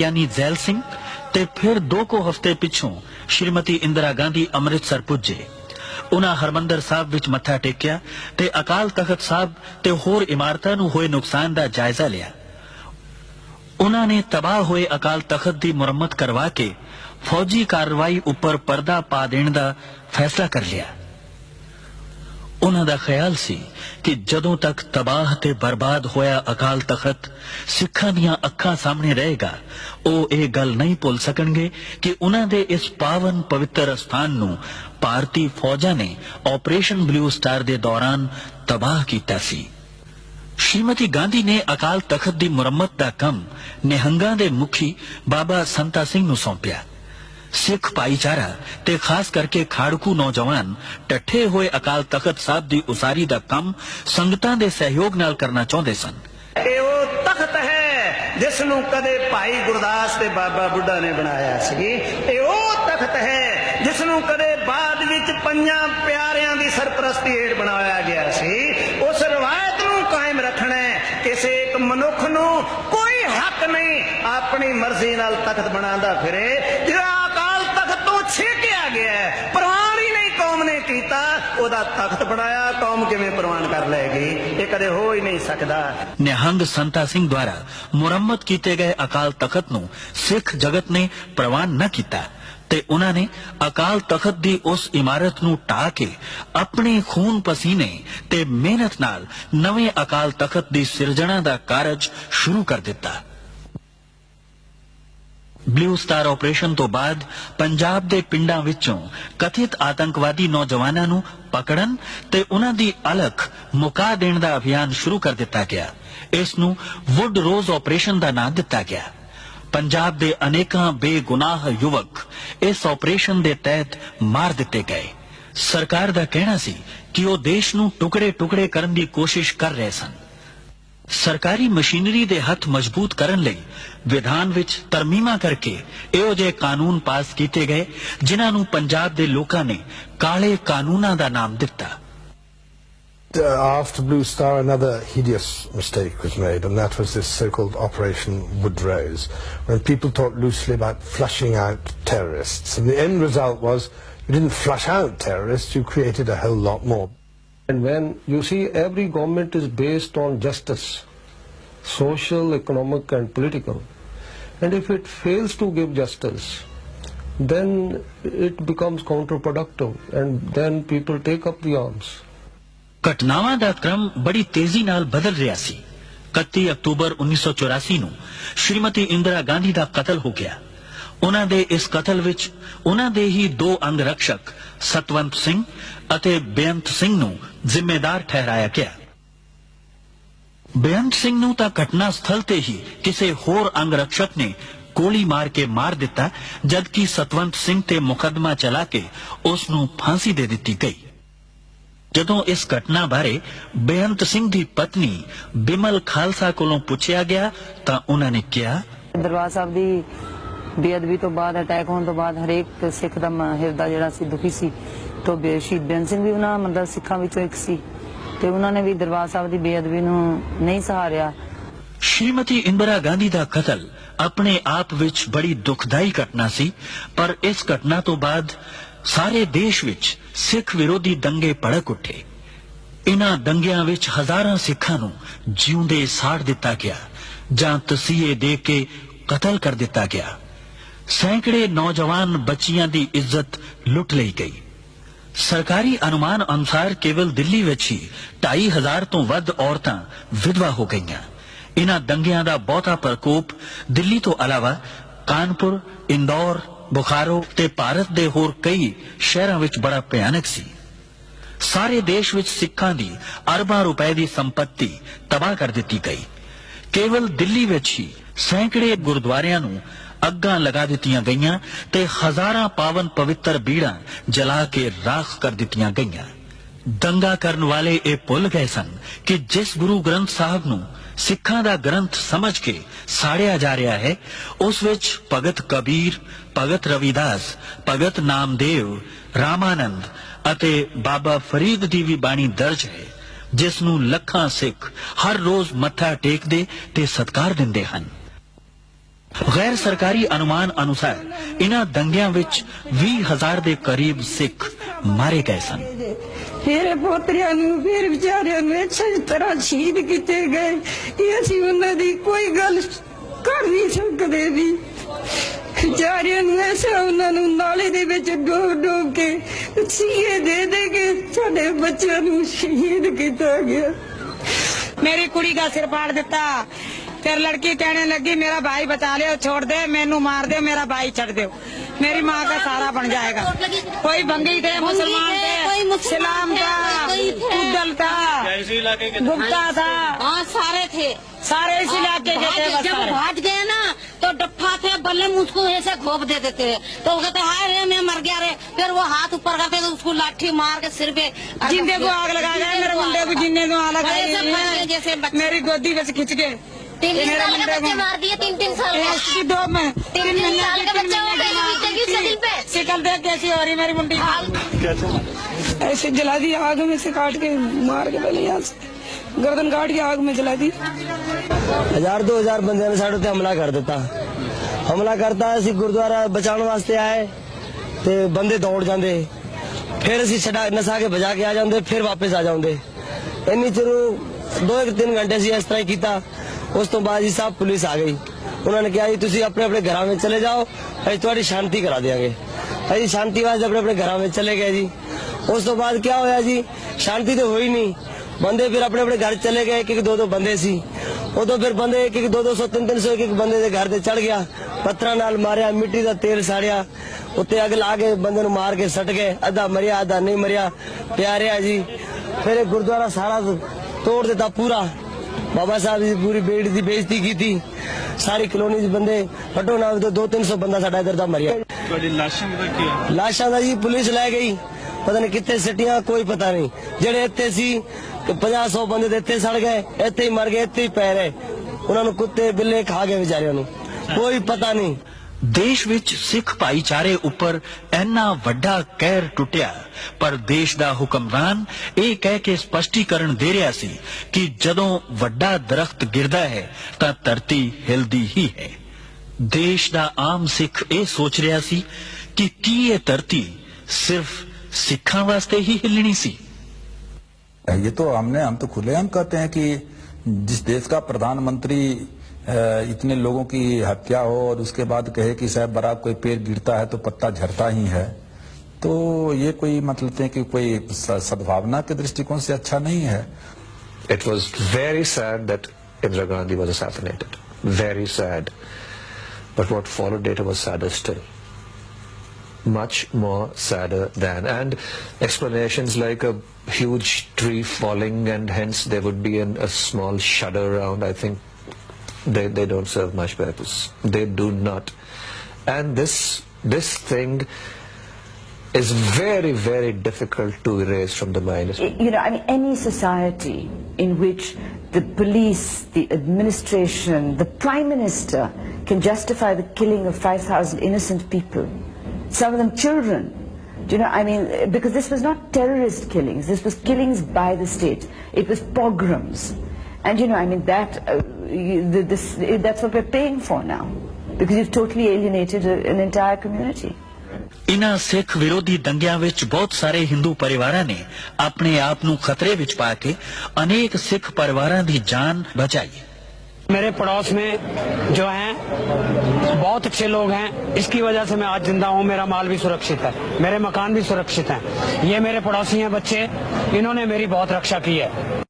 यानी जैल सिंह ते फिर 2 को हफ्ते पिछों श्रीमती इंदिरा गांधी अमृतसर पुजे। उन्हां हरमंदर साहब विच मत्था टेकिया ते अकाल तख्त साहब ते होर इमारतां नूं होए नुकसान दा जायजा लिया। उन्हां ने तबाह होए अकाल तख्त दी मुरम्मत करवा के फौजी कार्रवाई उपर पर्दा पा देण दा फैसला कर लिया। उन्हां दा ख्याल सी कि जदों तक तबाह ते बर्बाद होया अकाल तख्त सिखां दियां अखां सामने रहेगा, ਉਹ ਇਹ ਗੱਲ नहीं भुल सकणगे कि उन्हां दे इस पावन पवित्र स्थान नूं भारती फौजां ने ऑपरेशन ब्लू स्टार दे दौरान तबाह कीता सी। श्रीमती गांधी ने अकाल तख्त दी मुरम्मत दा कम निहंगां दे मुखी बाबा संता सिंह नूं सौंपिया। सिख भाईचारा ते खास करके खाड़कू नौजवान टठे होए अकाल तख्त साहब दी उसारी दा कम संगतां दे सहयोग नाल करना चाहुंदे सन। तख्त है जिसनू कदे भाई गुरदास ते बाबा बुढ़ा ने बनाया सी। तख्त है जिसनू कदे बाद विच पंजां प्यारियां दी सरपरस्ती हेठ बनाया गया सी। उस रवायत नू कायम रखना है। किसी एक मनुख नू कोई हक नहीं अपनी मर्जी नाल तख्त बनांदा फिरे। जिहड़ा अकाल तख्त तो छेकिया गया है, प्रवान ही नहीं कौम ने कीता, ओदा तख्त बनाया, कौम किवें प्रवान कर लेगी? ये कदे हो ही नहीं सकदा। निहंग संता सिंह द्वारा मुरम्मत कीते गए अकाल तख्त नूं सिख जगत ने प्रवान न कीता ते उन्हां ने अकाल तख्त दी उस इमारत नूं ढा के अपने खून पसीने ते मेहनत नाल नवे अकाल तख्त दी सिरजणा दा कारज शुरू कर दिता। ब्लू स्टार ऑपरेशन तो बाद पंजाब दे पिंडां विचों कथित आतंकवादी नौजवानां नूं पकड़न ते उन्हां दी अलख मुका देण दा अभियान शुरू कर दिता गया। इस नूं वुड रोज ऑपरेशन दा नाम दिता गया। पंजाब दे अनेकां बेगुनाह युवक इस ऑपरेशन दे तहत मार दिते गए। सरकार दा कहना सी कि वो देश नूं टुकड़े टुकड़े करन दी कोशिश कर रहे सन। सरकारी मशीनरी दे हथ मजबूत करन लई विधान विच तरमीमा करके इहो जे कानून पास कीते गए जिन्हां नूं पंजाब दे लोकां ने काले कानूनां दा नाम दिता। After Blue Star, another hideous mistake was made, and that was this so-called Operation Woodrose, when people talked loosely about flushing out terrorists. And the end result was you didn't flush out terrorists, you created a whole lot more. And when you see every government is based on justice, social, economic and political, and if it fails to give justice, then it becomes counterproductive, and then people take up the arms. घटनावां दा क्रम बड़ी तेजी नाल बदल रहा सी। 31 October 1984 नूं श्रीमती इंदिरा गांधी दा कतल हो गया। उन्हां दे इस कतल विच उन्हां दे ही 2 अंगरक्षक सतवंत सिंह अते बेअंत सिंह नूं जिम्मेदार ठहराया गया। बेअंत सिंह नूं तां घटना स्थल ते ही किसी होर अंगरक्षक ने गोली मार के मार दिता, जबकि सतवंत सिंह ते मुकदमा चला के उस नूं फांसी दे दिती गई। जदों इस घटना बारे बेअंत सिंह दी पत्नी बिमल खालसा कोलों पुछया गया तां उन्हां ने कहा, दरबार साहब दी बेअदबी तो बाद अटैक होने तो बाद हरेक सिख दा हिरदा जिहड़ा सी दुखी सी। तो शहीद बेअंत सिंह भी उन्हां मतलब सिखां विचों एक सी ते उन्हां ने भी दरबार साहब दी बेअदबी नूं नहीं सहारिया। श्रीमती इंदिरा गांधी दा कतल अपने आप विच बड़ी दुखदाई घटना सी, पर इस घटना तो बाद सारे देश विच सिख विरोधी दंगे भड़क उठे। इन्हां दंगियां विच हजारां सिखां नूं जिउंदे साड़ दिता गया जां तसीहे दे के कतल कर दिता गया। सैकड़े नौजवान बच्चियां दी इज्जत लुट लई गई। सरकारी अनुमान अनुसार केवल दिल्ली विच ही 2500 तो वध औरतां विधवा हो गईयां। इन्हां दंगियां दा बहुता प्रकोप दिल्ली तो अलावा कानपुर, इंदौर, बुखारो ते भारत दे होर कई शहरां विच बड़ा भयानक सी। सारे देश विच सिखां दी अरबां रुपए दी संपत्ति तबाह कर दिती गई। केवल दिल्ली विच ही सैकड़े गुरुद्वारियां नूं अग्गां लगा दित्तियां गईयां ते हजारां पावन पवित्र बीड़ां जला के राख कर दित्तियां गईयां। दंगा करन वाले ये भुल गए सन कि जिस गुरु ग्रंथ साहब नूं सिखां दा ग्रंथ समझ के साड़िया जा रहा है, उस विच भगत कबीर, भगत रविदास, भगत नामदेव, रामानंद अते बाबा फरीद दी भी बाणी दर्ज है, जिस नूं लखां सिख हर रोज मत्था टेकदे ते सत्कार दिंदे हन। गैर सरकारी अनुमान अनुसार इन्हां दंगियां विच 20,000 ਦੇ ਕਰੀਬ ਸਿੱਖ ਮਾਰੇ ਗਏ ਸਨ। ਮੇਰੇ ਪੋਤਰਿਆਂ ਨੂੰ ਫਿਰ ਵਿਚਾਰਿਆਂ ਨੂੰ ਇਸੇ ਤਰ੍ਹਾਂ ਸ਼ਹੀਦ ਕੀਤੇ ਗਏ ਕਿ ਅਸੀਂ ਉਹਨਾਂ ਦੀ ਕੋਈ ਗੱਲ ਕਰ ਨਹੀਂ ਸਕਦੇ ਵੀ। ਵਿਚਾਰਿਆਂ ਨੂੰ ਐਸਾ ਉਹਨਾਂ ਨੂੰ ਨਾਲੇ ਦੇ ਵਿੱਚ ਡੋਬ ਕੇ ਸੀਏ ਦੇ ਕੇ ਸਾਡੇ ਬੱਚਿਆਂ ਨੂੰ ਸ਼ਹੀਦ ਕੀਤਾ ਗਿਆ। मेरी कुड़ी का सिर फाड़ देता, फिर लड़की कहने लगी मेरा भाई बचा ले, छोड़ दे, मैनू मार दे, मेरा भाई छड़ दे, मेरी माँ का सहारा बन जाएगा। कोई बंगी थे, मुसलमान थे, इस्लाम था, उद्दल था, गुप्ता था, हाँ सारे थे, सारे इस इलाके के थे। जब भाग गए ना तो डप्पा थे बल्ले मुझको ऐसे घोप दे देते थे, तो वो कहते हाय रे मैं मर गया रे, फिर वो हाथ ऊपर करते तो उसको लाठी मार के सिर पे जिंदे को आग लगा गए, मेरे मुंडे को जिन्ने को आग लगाई, जैसे मेरी गोदी में से खिंच के 3 साल के बच्चे मार दिए, 3 साल के 3 साल के बच्चे हो गए शिकल देख कैसी हो रही मेरी मुंडी, ऐसे जला दी आग में से काट के मार के पहले यहाँ से गर्दन काट के आग में जला दी। 1000-2000 ਬੰਦਿਆਂ ਨੇ ਸਾਡੇ ਤੇ ਹਮਲਾ ਕਰ ਦਿੱਤਾ। ਹਮਲਾ ਕਰਤਾ, ਅਸੀਂ ਗੁਰਦੁਆਰਾ ਬਚਾਉਣ ਵਾਸਤੇ ਆਏ ਤੇ ਬੰਦੇ ਦੌੜ ਜਾਂਦੇ, ਫਿਰ ਅਸੀਂ ਨਸਾ ਕੇ ਭਜਾ ਕੇ ਆ ਜਾਂਦੇ, ਫਿਰ ਵਾਪਸ ਆ ਜਾਂਦੇ। ਇੰਨੀ ਚਿਰ 2-3 ਘੰਟੇ ਸੀ ਇਸ ਤਰ੍ਹਾਂ ਹੀ ਕੀਤਾ। ਉਸ ਤੋਂ ਬਾਅਦ ਜੀ ਸਾਹਿਬ ਪੁਲਿਸ ਆ ਗਈ, ਉਹਨਾਂ ਨੇ ਕਿਹਾ ਜੀ ਤੁਸੀਂ ਆਪਣੇ ਆਪਣੇ ਘਰਾਂ ਵਿੱਚ ਚਲੇ ਜਾਓ, ਅਸੀਂ ਤੁਹਾਡੀ ਸ਼ਾਂਤੀ ਕਰਾ ਦੇਵਾਂਗੇ। ਅਸੀਂ ਸ਼ਾਂਤੀ ਵਾਸਤੇ ਆਪਣੇ ਆਪਣੇ ਘਰਾਂ ਵਿੱਚ ਚਲੇ ਗਏ ਜੀ। ਉਸ ਤੋਂ ਬਾਅਦ ਕੀ ਹੋਇਆ ਜੀ, ਸ਼ਾਂਤੀ ਤਾਂ ਹੋਈ ਨਹੀਂ, ਬੰਦੇ ਫਿਰ ਆਪਣੇ ਆਪਣੇ ਘਰ ਚਲੇ ਗਏ। ਇੱਕ 2-2 ਬੰਦੇ ਸੀ, ਉਦੋਂ ਫਿਰ ਬੰਦੇ 1-1, 200, 300, ਇੱਕ ਬੰਦੇ ਦੇ ਘਰ ਤੇ ਚੜ ਗਿਆ, ਪੱਥਰਾਂ ਨਾਲ ਮਾਰਿਆ, ਮਿੱਟੀ ਦਾ ਤੇਲ ਸਾੜਿਆ, ਉੱਤੇ ਅੱਗ ਲਾ ਕੇ ਬੰਦੇ ਨੂੰ ਮਾਰ ਕੇ ਸੱਟ ਗਏ। ਅੱਧਾ ਮਰਿਆ, ਅੱਧਾ ਨਹੀਂ ਮਰਿਆ, ਪਿਆ ਰਿਹਾ ਜੀ। ਫਿਰ ਇਹ ਗੁਰਦੁਆਰਾ ਸਾਰਾ ਤੋੜ ਦਿੱਤਾ ਪੂਰਾ। ਬਾਬਾ ਸਾਹਿਬ ਦੀ ਪੂਰੀ ਬੇੜੀ ਦੀ ਬੇਇੱਜ਼ਤੀ ਕੀਤੀ, ਸਾਰੀ ਕਲੋਨੀ ਦੇ ਬੰਦੇ ਹਟੋ ਨਾ, 200-300 ਬੰਦਾ ਸਾਡਾ ਇੱਧਰ ਦਾ ਮਰਿਆ। ਤੁਹਾਡੀ ਲਾਸ਼ਾਂ ਦਾ ਕੀ ਹੈ? ਲਾਸ਼ਾਂ ਦਾ ਜੀ ਪੁਲਿਸ ਲੈ ਗਈ, ਪਤਾ ਨਹੀਂ ਕਿੱਥੇ ਸਿੱਟੀਆਂ, ਕੋਈ ਪਤਾ ਨਹੀਂ। ਜਿਹੜੇ ਇੱਥੇ ਸੀ 50-100 ਬੰਦੇ ਦੇ ਇੱਥੇ ਸੜ ਗਏ, ਇੱਥੇ ਹੀ ਮਰ ਗਏ, ਇੱਥੇ ਹੀ ਪੈ ਰਹੇ। ਉਹਨਾਂ ਨੂੰ ਕੁੱਤੇ ਬਿੱਲੇ ਖਾ ਗਏ ਵਿਚਾਰਿਆਂ ਨੂੰ, ਕੋਈ ਪਤਾ ਨਹੀਂ। ਦੇਸ਼ ਵਿੱਚ ਸਿੱਖ ਭਾਈਚਾਰੇ ਉੱਪਰ ਇੰਨਾ ਵੱਡਾ ਕਹਿਰ ਟੁੱਟਿਆ, ਪਰ ਦੇਸ਼ ਦਾ ਹੁਕਮਰਾਨ ਇਹ ਕਹਿ ਕੇ ਸਪਸ਼ਟੀਕਰਨ ਦੇ ਰਿਹਾ ਸੀ ਕਿ ਜਦੋਂ ਵੱਡਾ ਦਰਖਤ ਗਿਰਦਾ ਹੈ ਤਾਂ ਧਰਤੀ ਹਿਲਦੀ ਹੀ ਹੈ। ਦੇਸ਼ ਦਾ ਆਮ ਸਿੱਖ ਇਹ ਸੋਚ ਰਿਹਾ ਸੀ ਕਿ ਕੀ ਇਹ ਧਰਤੀ ਸਿਰਫ ਸਿੱਖਾਂ ਵਾਸਤੇ ਹੀ ਹਿੱਲਣੀ ਸੀ। ये तो हम तो खुलेआम कहते हैं कि जिस देश का प्रधानमंत्री इतने लोगों की हत्या हो और उसके बाद कहे कि साहब बराबर कोई पेड़ गिरता है तो पत्ता झड़ता ही है, तो ये कोई मतलब है कि कोई सद्भावना के दृष्टिकोण से अच्छा नहीं है। It was very sad that Indira Gandhi was assassinated. Very sad. But what followed later was sadder still. Much more sadder than. And explanations like a huge tree falling and hence there would be a small shudder around, I think they don't serve much purpose. They do not. And this thing is very, very difficult to erase from the mind. You know, I mean, any society in which the police, the administration, the Prime Minister can justify the killing of 5,000 innocent people, some of them children, you know, I mean, because this was not terrorist killings, this was killings by the state, it was pogroms. And you know, I mean, that's what we're paying for now, because you've totally alienated an entire community. ਇਨ੍ਹਾਂ ਸਿੱਖ ਵਿਰੋਧੀ ਦੰਗਿਆਂ ਵਿੱਚ ਬਹੁਤ ਸਾਰੇ ਹਿੰਦੂ ਪਰਿਵਾਰਾਂ ਨੇ ਆਪਣੇ ਆਪ ਨੂੰ ਖਤਰੇ ਵਿੱਚ ਪਾ ਕੇ ਅਨੇਕ ਸਿੱਖ ਪਰਿਵਾਰਾਂ ਦੀ ਜਾਨ ਬਚਾਈ। मेरे पड़ोस में जो हैं बहुत अच्छे लोग हैं, इसकी वजह से मैं आज जिंदा हूँ, मेरा माल भी सुरक्षित है, मेरे मकान भी सुरक्षित हैं। ये मेरे पड़ोसी हैं बच्चे, इन्होंने मेरी बहुत रक्षा की है।